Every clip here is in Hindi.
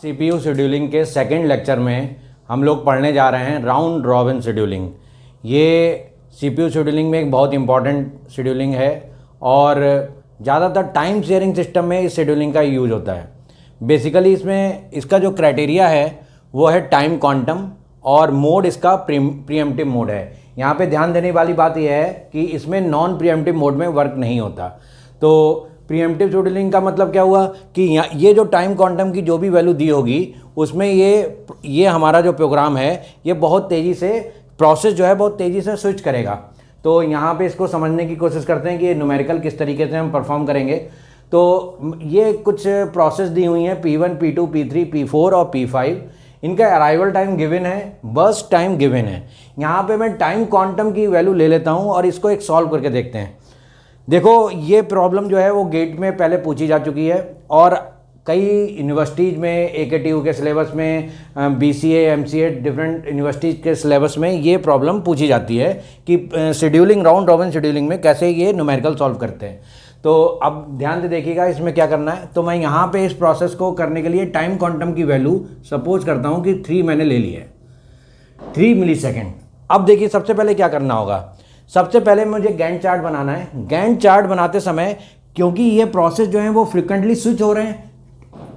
सीपीयू शेड्यूलिंग के सेकंड लेक्चर में हम लोग पढ़ने जा रहे हैं राउंड रॉबिन शेड्यूलिंग। ये सीपीयू शेड्यूलिंग में एक बहुत इंपॉर्टेंट शेड्यूलिंग है और ज़्यादातर टाइम शेयरिंग सिस्टम में इस शेड्यूलिंग का यूज होता है। बेसिकली इसमें इसका जो क्राइटेरिया है वो है टाइम क्वांटम और मोड इसका प्रीएम्प्टिव मोड है। यहाँ पे ध्यान देने वाली बात यह है कि इसमें नॉन प्रीएम्प्टिव मोड में वर्क नहीं होता। तो प्रीएम्प्टिव शेड्यूलिंग का मतलब क्या हुआ कि ये जो टाइम क्वांटम की जो भी वैल्यू दी होगी उसमें ये हमारा जो प्रोग्राम है ये बहुत तेज़ी से प्रोसेस जो है बहुत तेज़ी से स्विच करेगा। तो यहाँ पे इसको समझने की कोशिश करते हैं कि ये न्यूमेरिकल किस तरीके से हम परफॉर्म करेंगे। तो ये कुछ प्रोसेस दी हुई हैं P1, P2, P3, P4 और P5। इनका अराइवल टाइम गिवन है, बर्स्ट टाइम गिवन है। यहाँ पे मैं टाइम क्वांटम की वैल्यू ले लेता हूँ और इसको एक सॉल्व करके देखते हैं। देखो ये प्रॉब्लम जो है वो गेट में पहले पूछी जा चुकी है और कई यूनिवर्सिटीज़ में AKTU के सिलेबस में BCA, MCA डिफरेंट यूनिवर्सिटीज़ के सिलेबस में ये प्रॉब्लम पूछी जाती है कि शेड्यूलिंग राउंड रॉबिन शेड्यूलिंग में कैसे ये न्यूमेरिकल सॉल्व करते हैं। तो अब ध्यान से देखिएगा इसमें क्या करना है। तो मैं यहाँ पे इस प्रोसेस को करने के लिए टाइम क्वांटम की वैल्यू सपोज करता हूँ कि 3 मैंने ले ली है, 3 मिलीसेकेंड। अब देखिए सबसे पहले क्या करना होगा। सबसे पहले मुझे गैंट चार्ट बनाना है। गैंट चार्ट बनाते समय क्योंकि ये प्रोसेस जो है वो फ्रिक्वेंटली स्विच हो रहे हैं,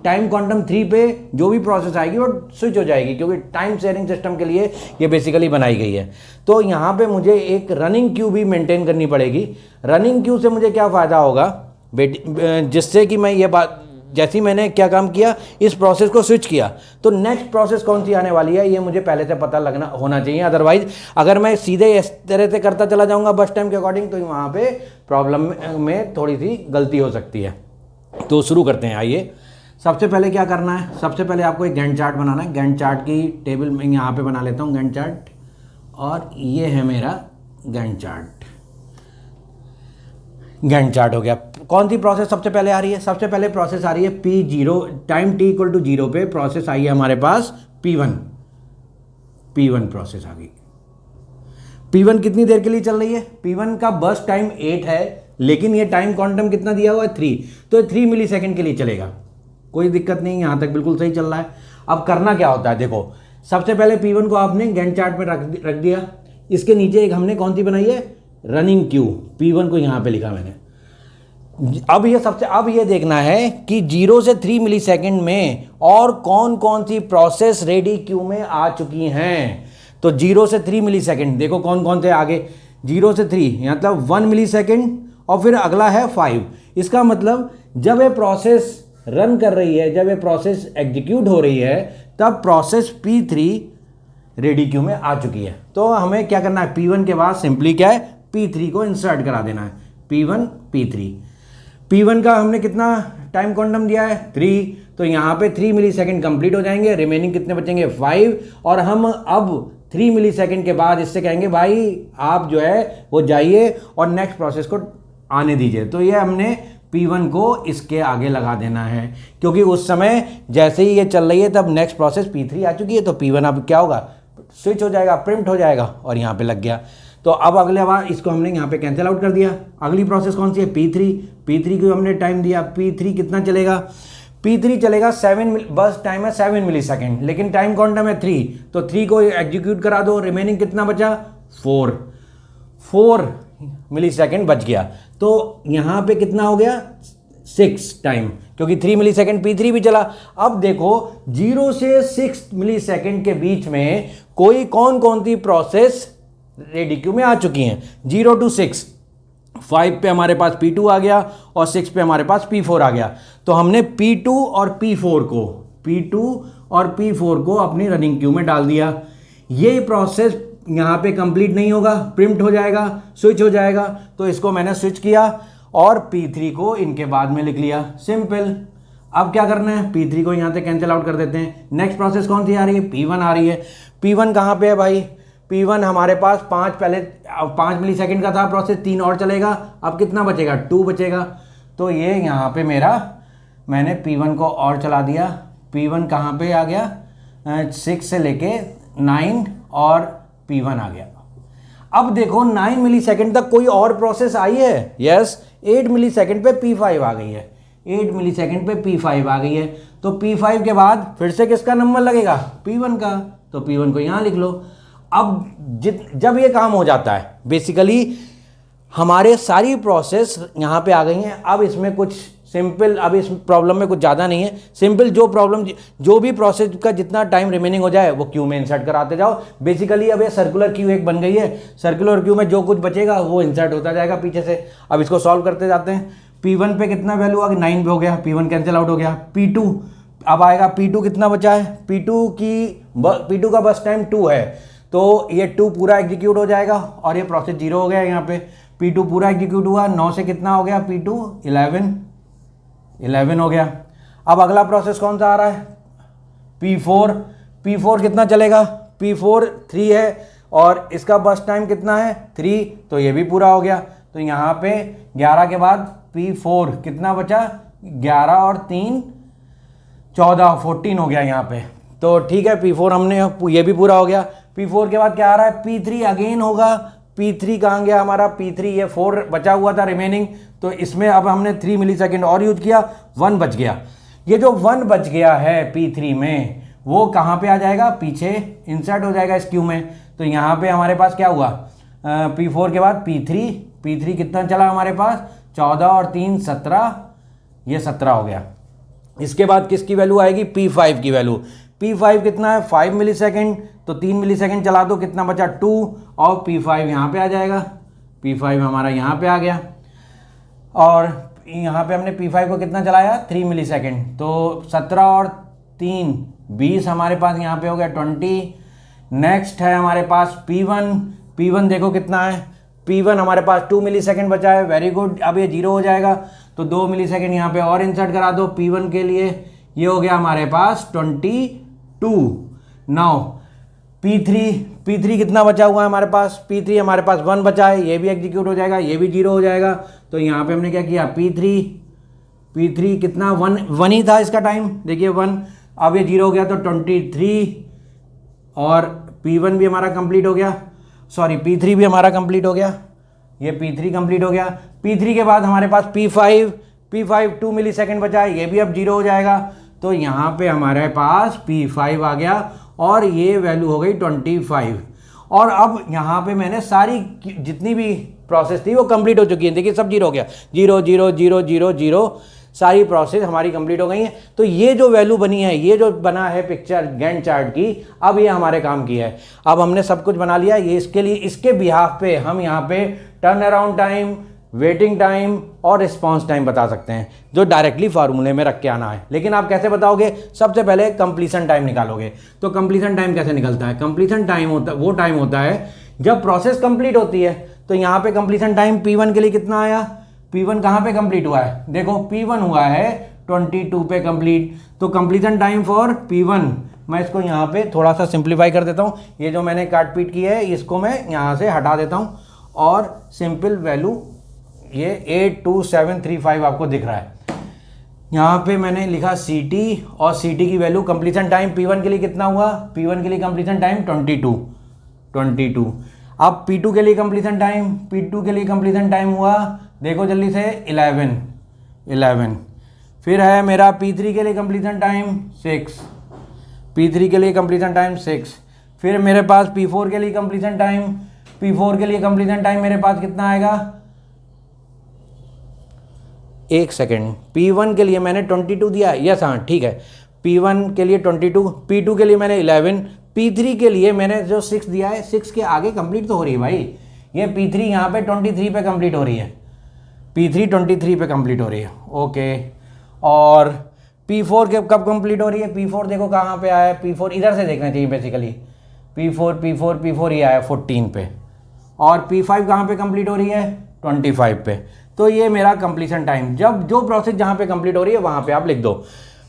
टाइम क्वांटम 3 पे जो भी प्रोसेस आएगी वो स्विच हो जाएगी क्योंकि टाइम शेयरिंग सिस्टम के लिए ये बेसिकली बनाई गई है। तो यहाँ पे मुझे एक रनिंग क्यू भी मेंटेन करनी पड़ेगी। रनिंग क्यू से मुझे क्या फ़ायदा होगा जिससे कि मैं ये बात जैसे मैंने क्या काम किया इस प्रोसेस को स्विच किया तो नेक्स्ट प्रोसेस कौन सी आने वाली है ये मुझे पहले से पता लगना होना चाहिए। अदरवाइज अगर मैं सीधे इस तरह से करता चला जाऊंगा बस टाइम के अकॉर्डिंग तो वहाँ पे प्रॉब्लम में थोड़ी सी गलती हो सकती है। तो शुरू करते हैं। आइए सबसे पहले क्या करना है, सबसे पहले आपको एक गैंट चार्ट बनाना है। गैंट चार्ट की टेबल मैं यहाँ पे बना लेता हूँ गैंट चार्ट और ये है मेरा गैंट चार्ट। गैंट चार्ट हो गया। कौन सी प्रोसेस सबसे पहले आ रही है? सबसे पहले प्रोसेस आ रही है P0, time t equal to 0 पे प्रोसेस आई है हमारे पास P1 प्रोसेस आ गई। P1 कितनी देर के लिए चल रही है? P1 का बर्स्ट टाइम 8 है लेकिन ये टाइम क्वांटम कितना दिया हुआ है 3, तो 3 मिलीसेकंड के लिए चलेगा। कोई दिक्कत नहीं, यहाँ तक बिल्कुल सही चल रहा है। अब करना क्या होता है देखो, सबसे पहले P1 को आपने गैंट चार्ट में रख दिया। इसके नीचे एक हमने कौन सी बनाई है रनिंग क्यू, P1 को यहाँ पे लिखा मैंने। अब ये देखना है कि 0 से 3 मिलीसेकंड में और कौन कौन सी प्रोसेस रेडी क्यू में आ चुकी हैं। तो 0 से 3 मिलीसेकंड देखो कौन कौन से आगे 0 से 3 मतलब 1 मिलीसेकंड और फिर अगला है 5। इसका मतलब जब ये प्रोसेस रन कर रही है, जब ये प्रोसेस एग्जीक्यूट हो रही है तब प्रोसेस P3 रेडी क्यू में आ चुकी है। तो हमें क्या करना है P1 के बाद सिंपली क्या है P3 को इंसर्ट करा देना है। P1 P1 का हमने कितना टाइम क्वांटम दिया है 3, तो यहाँ पे 3 मिलीसेकंड कंप्लीट हो जाएंगे। रिमेनिंग कितने बचेंगे 5 और हम अब 3 मिलीसेकंड के बाद इससे कहेंगे भाई आप जो है वो जाइए और नेक्स्ट प्रोसेस को आने दीजिए। तो ये हमने P1 को इसके आगे लगा देना है क्योंकि उस समय जैसे ही ये चल रही है तब नेक्स्ट प्रोसेस P3 आ चुकी है। तो P1 अब क्या होगा स्विच हो जाएगा, प्रिंट हो जाएगा और यहाँ पे लग गया। तो अब अगले बार इसको हमने यहाँ पे कैंसिल आउट कर दिया। अगली प्रोसेस कौन सी है P3 को हमने टाइम दिया। P3 कितना चलेगा? P3 चलेगा 7, बस टाइम है 7 मिलीसेकंड लेकिन टाइम क्वांटम है 3, तो 3 को एग्जीक्यूट करा दो। रिमेनिंग कितना बचा 4 मिलीसेकंड बच गया। तो यहाँ पे कितना हो गया 6 टाइम क्योंकि 3 मिलीसेकंड P3 भी चला। अब देखो 0 से 6 मिलीसेकंड के बीच में कौन कौन सी प्रोसेस रेडी क्यू में आ चुकी हैं। 0 to 6, 5 पे हमारे पास P2 आ गया और 6 पे हमारे पास P4 आ गया। तो हमने P2 और P4 को अपनी रनिंग क्यू में डाल दिया। ये प्रोसेस यहाँ पे कंप्लीट नहीं होगा, प्रिंट हो जाएगा, स्विच हो जाएगा। तो इसको मैंने स्विच किया और P3 को इनके बाद में लिख लिया। सिंपल। अब क्या करना है P3 को यहाँ से कैंसिल आउट कर देते हैं। नेक्स्ट प्रोसेस कौन सी आ रही है P1 आ रही है। P1 कहाँ पे है भाई? P1 हमारे पास 5 मिलीसेकंड का था प्रोसेस, 3 और चलेगा। अब कितना बचेगा 2 बचेगा। तो ये यहाँ पे मैंने P1 को और चला दिया। P1 कहाँ पे आ गया 6 से लेके 9 और P1 आ गया। अब देखो 9 मिलीसेकंड तक कोई और प्रोसेस आई है? यस, 8 मिलीसेकंड पे P5 आ गई है। 8 मिली सेकेंड पे P5 आ गई है। तो P5 के बाद फिर से किसका नंबर लगेगा, P1 का, तो P1 को यहाँ लिख लो। अब जब ये काम हो जाता है, बेसिकली हमारे सारी प्रोसेस यहाँ पे आ गई हैं। अब इसमें कुछ सिंपल, अब इस प्रॉब्लम में कुछ ज़्यादा नहीं है, सिंपल जो भी प्रोसेस का जितना टाइम रिमेनिंग हो जाए वो क्यू में इंसर्ट कराते जाओ। बेसिकली अब ये सर्कुलर क्यू एक बन गई है, सर्कुलर क्यू में जो कुछ बचेगा वो इंसर्ट होता जाएगा पीछे से। अब इसको सॉल्व करते जाते हैं। P1 पे कितना वैल्यू आ गई, 9 पे हो गया, P1 कैंसिल आउट हो गया। P2 अब आएगा, P2 कितना बचा है, P2 का बस टाइम 2 है, तो ये 2 पूरा एग्जीक्यूट हो जाएगा और ये प्रोसेस 0 हो गया। यहाँ पे P2 पूरा एग्जीक्यूट हुआ, 9 से कितना हो गया, P2 11 हो गया। अब अगला प्रोसेस कौन सा आ रहा है, P4 कितना चलेगा, P4 3 है और इसका बस टाइम कितना है 3, तो ये भी पूरा हो गया। तो यहाँ पे 11 के बाद P4 कितना बचा, 11 और 3 14, 14 हो गया यहाँ पे। तो ठीक है, P4 हमने, ये भी पूरा हो गया। P4 के बाद क्या आ रहा है, P3 अगेन होगा। P3 कहाँ गया हमारा, P3 ये 4 बचा हुआ था रिमेनिंग, तो इसमें अब हमने 3 मिली सेकेंड और यूज किया, 1 बच गया। ये जो 1 बच गया है P3 में, वो कहाँ पे आ जाएगा, पीछे इंसर्ट हो जाएगा इस क्यू में। तो यहाँ पे हमारे पास क्या हुआ, P4 के बाद P3 कितना चला हमारे पास, 14 और 3 17, ये 17 हो गया। इसके बाद किसकी वैल्यू आएगी, P5 की वैल्यू। P5 कितना है, 5 मिली सेकेंड, तो 3 मिली सेकेंड चला दो, कितना बचा 2, और P5 यहाँ पे आ जाएगा, P5 हमारा यहाँ पे आ गया। और यहाँ पे हमने P5 को कितना चलाया, 3 मिली सेकेंड, तो 17 और 3 20 हमारे पास यहाँ पे हो गया 20। नेक्स्ट है हमारे पास P1 देखो कितना है, P1 हमारे पास 2 मिली सेकेंड बचा है, वेरी गुड। अब ये 0 हो जाएगा, तो 2 मिली सेकेंड यहाँ पे और इंसर्ट करा दो P1 के लिए, ये हो गया हमारे पास 22। नाउ P3 कितना बचा हुआ है हमारे पास, P3 हमारे पास 1 बचा है, ये भी एग्जीक्यूट हो जाएगा, ये भी 0 हो जाएगा। तो यहाँ पे हमने क्या किया, P3 कितना 1 ही था इसका टाइम, देखिए 1, अब ये 0 हो गया तो 23, और P1 भी हमारा कंप्लीट हो गया, सॉरी P3 भी हमारा कंप्लीट हो गया, ये P3 कंप्लीट हो गया। P3 के बाद हमारे पास P5 2 मिली सेकेंड बचा है, ये भी अब 0 हो जाएगा। तो यहाँ पे हमारे पास P5 आ गया और ये वैल्यू हो गई 25। और अब यहाँ पे मैंने सारी जितनी भी प्रोसेस थी वो कंप्लीट हो चुकी है, देखिए सब 0 हो गया, 0 0 0 0 0, सारी प्रोसेस हमारी कंप्लीट हो गई है। तो ये जो वैल्यू बनी है, ये जो बना है पिक्चर गैंट चार्ट की, अब ये हमारे काम की है। अब हमने सब कुछ बना लिया, ये इसके लिए, इसके बिहाफ पे हम यहाँ पे turn around time, waiting time और रिस्पॉन्स टाइम बता सकते हैं, जो डायरेक्टली फार्मूले में रख के आना है। लेकिन आप कैसे बताओगे, सबसे पहले कंप्लीशन टाइम निकालोगे। तो कंप्लीशन टाइम कैसे निकलता है, कंप्लीशन टाइम वो टाइम होता है जब प्रोसेस कंप्लीट होती है। तो यहाँ पे कंप्लीशन टाइम P1 के लिए कितना आया, P1 कहाँ पे कंप्लीट हुआ है, देखो P1 हुआ है 22 पे कंप्लीट। तो कंप्लीशन टाइम फॉर P1, मैं इसको यहाँ पे थोड़ा सा सिंप्लीफाई कर देता हूँ, ये जो मैंने काट पीट की है इसको मैं यहाँ से हटा देता हूँ, और सिंपल वैल्यू ये 82735 आपको दिख रहा है। यहाँ पे मैंने लिखा CT, और CT की वैल्यू कंप्लीशन टाइम P1 के लिए कितना हुआ, P1 के लिए कंप्लीशन टाइम 22। अब P2 के लिए कंप्लीशन टाइम हुआ, देखो जल्दी से 11। फिर है मेरा P3 के लिए कंप्लीशन टाइम 6, फिर मेरे पास P4 के लिए कंप्लीशन टाइम मेरे पास कितना आएगा, एक सेकेंड, P1 के लिए मैंने 22 दिया, यस हाँ ठीक है, P1 के लिए 22, P2 के लिए मैंने 11, P3 के लिए मैंने जो 6 दिया है, 6 के आगे कंप्लीट तो हो रही है भाई, ये P3 यहाँ पे 23 पे कंप्लीट हो रही है, P3 23 पे कंप्लीट हो रही है, ओके। और P4 के कब कंप्लीट हो रही है, P4 देखो कहाँ पे आया है, P4 इधर से देखना चाहिए बेसिकली, P4 ये आया 14 पे, और P5 कहाँ पे कंप्लीट हो रही है, 25 पे। तो ये मेरा कंप्लीशन टाइम, जब जो प्रोसेस जहाँ पे कंप्लीट हो रही है वहाँ पे आप लिख दो।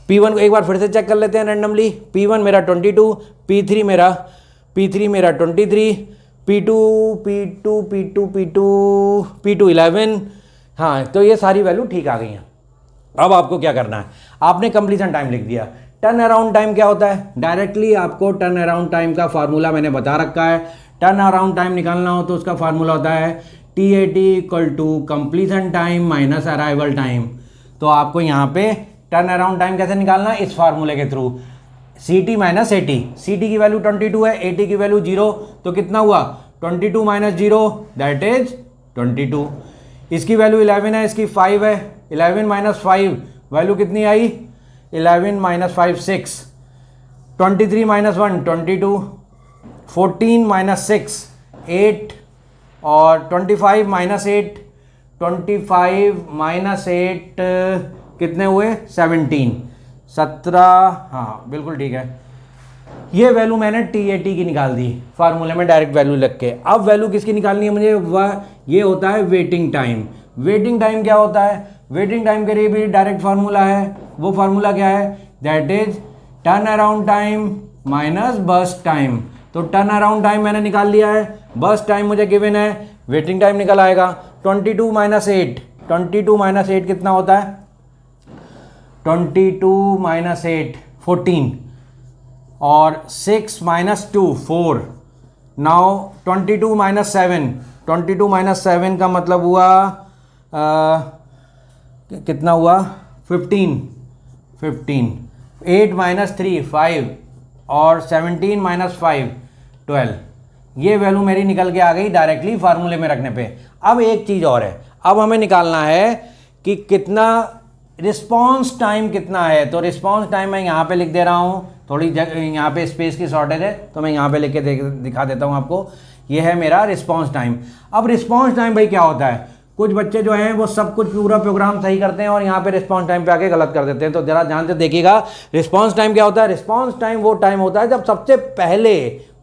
P1 को एक बार फिर से चेक कर लेते हैं रैंडमली, P1 मेरा 22, P3 मेरा 23, P2 11, हाँ तो ये सारी वैल्यू ठीक आ गई हैं। अब आपको क्या करना है, आपने कंप्लीशन टाइम लिख दिया। टर्न अराउंड टाइम क्या होता है, डायरेक्टली आपको टर्न अराउंड टाइम का फार्मूला मैंने बता रखा है। टर्न अराउंड टाइम निकालना हो तो उसका फार्मूला होता है TAT = completion time minus arrival time. तो आपको यहाँ पे टर्न अराउंड टाइम कैसे निकालना है, इस फार्मूले के through, CT minus AT। CT की वैल्यू 22 है, AT की वैल्यू 0, तो कितना हुआ 22 माइनस 0 दैट इज 22। इसकी वैल्यू 11 है, इसकी 5 है, 11 माइनस 5 वैल्यू कितनी आई, 11 माइनस 5 6, 23 माइनस 1 22, 14 माइनस 6 8, और 25 माइनस 8, 25 माइनस 8 कितने हुए 17, 17, हाँ बिल्कुल ठीक है। ये वैल्यू मैंने TAT की निकाल दी फार्मूले में डायरेक्ट वैल्यू लग के। अब वैल्यू किसकी निकालनी है मुझे, वह ये होता है वेटिंग टाइम। वेटिंग टाइम क्या होता है, वेटिंग टाइम के लिए भी डायरेक्ट फार्मूला है। वो फार्मूला क्या है, that is turn around time minus burst time. तो टर्न अराउंड टाइम मैंने निकाल लिया है, बर्स्ट टाइम मुझे गिवन है, वेटिंग टाइम निकल आएगा 22 माइनस 8, 22 माइनस 8 कितना होता है, 22 माइनस 8 14, और 6 माइनस 2 4। नाउ 22 माइनस 7, 22 माइनस 7 का मतलब हुआ कितना हुआ 15, 8 माइनस 3 5, और 17 माइनस 5 12। ये वैल्यू मेरी निकल के आ गई डायरेक्टली फार्मूले में रखने पे। अब एक चीज़ और है, अब हमें निकालना है कि कितना रिस्पॉन्स टाइम कितना है। तो रिस्पॉन्स टाइम मैं यहाँ पे लिख दे रहा हूँ, थोड़ी यहाँ पे स्पेस की शॉर्टेज है तो मैं यहाँ पे लिख के दिखा देता हूँ आपको। ये है मेरा रिस्पॉन्स टाइम। अब रिस्पॉन्स टाइम भाई क्या होता है, कुछ बच्चे जो हैं वो सब कुछ पूरा प्रोग्राम सही करते हैं और यहाँ पे रिस्पॉन्स टाइम पे आके गलत कर देते हैं। तो जरा ध्यान से देखिएगा, रिस्पॉन्स टाइम क्या होता है। रिस्पॉन्स टाइम वो टाइम होता है जब सबसे पहले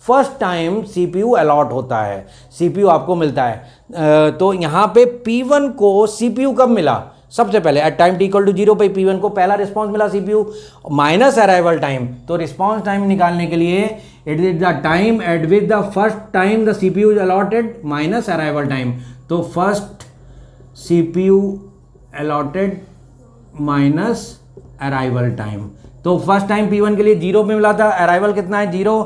फर्स्ट टाइम CPU अलॉट होता है, CPU आपको मिलता है। तो यहाँ पे P1 को CPU कब मिला, सबसे पहले एट टाइम t=0 पे P1 को पहला रिस्पॉन्स मिला CPU माइनस अराइवल टाइम। तो रिस्पॉन्स टाइम निकालने के लिए it is the time at which the first time the CPU is allotted minus arrival time. तो first CPU allotted minus arrival time. तो फर्स्ट टाइम P1 के लिए 0 पे मिला था, अराइवल कितना है 0,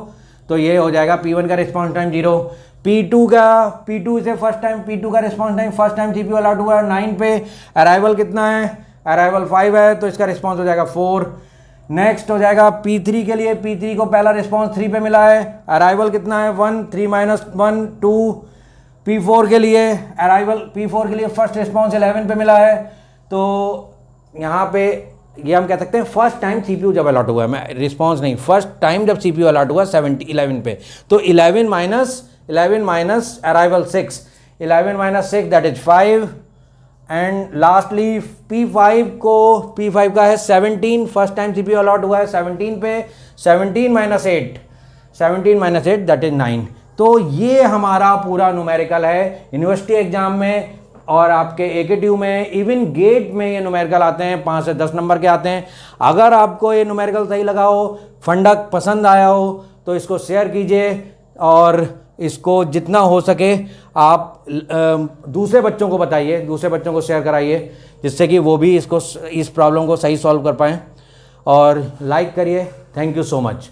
तो ये हो जाएगा P1 का रिस्पॉन्स टाइम 0। P2 से फर्स्ट टाइम P2 का response time, first time CPU allot हुआ है 9 पे, अराइवल कितना है, अराइवल 5 है, तो इसका रिस्पॉन्स हो जाएगा 4। नेक्स्ट हो जाएगा P3 के लिए, P3 को पहला रिस्पॉन्स 3 पे मिला है, अराइवल कितना है 1, 3 माइनस 1 2। P4 के लिए अराइवल, P4 के लिए फर्स्ट रिस्पॉन्स 11 पे मिला है। तो यहाँ पे ये हम कह सकते हैं फर्स्ट टाइम CPU जब अलॉट हुआ है, मैं रिस्पॉन्स नहीं, फर्स्ट टाइम जब CPU अलॉट हुआ 11 पे। तो 11 minus arrival 6, 11 minus 6 that is 5। And lastly P5 का है 17, फर्स्ट टाइम CPU अलॉट हुआ है 17 पे, 17 माइनस 8 दैट इज 9। तो ये हमारा पूरा न्यूमेरिकल है। यूनिवर्सिटी एग्जाम में और आपके AKTU में, इवन गेट में ये न्यूमेरिकल आते हैं, 5 से 10 नंबर के आते हैं। अगर आपको ये न्यूमेरिकल सही लगा हो, फंडक पसंद आया हो, तो इसको शेयर कीजिए और इसको जितना हो सके आप दूसरे बच्चों को बताइए, दूसरे बच्चों को शेयर कराइए, जिससे कि वो भी इस प्रॉब्लम को सही सॉल्व कर पाएँ। और लाइक करिए। Thank you so much.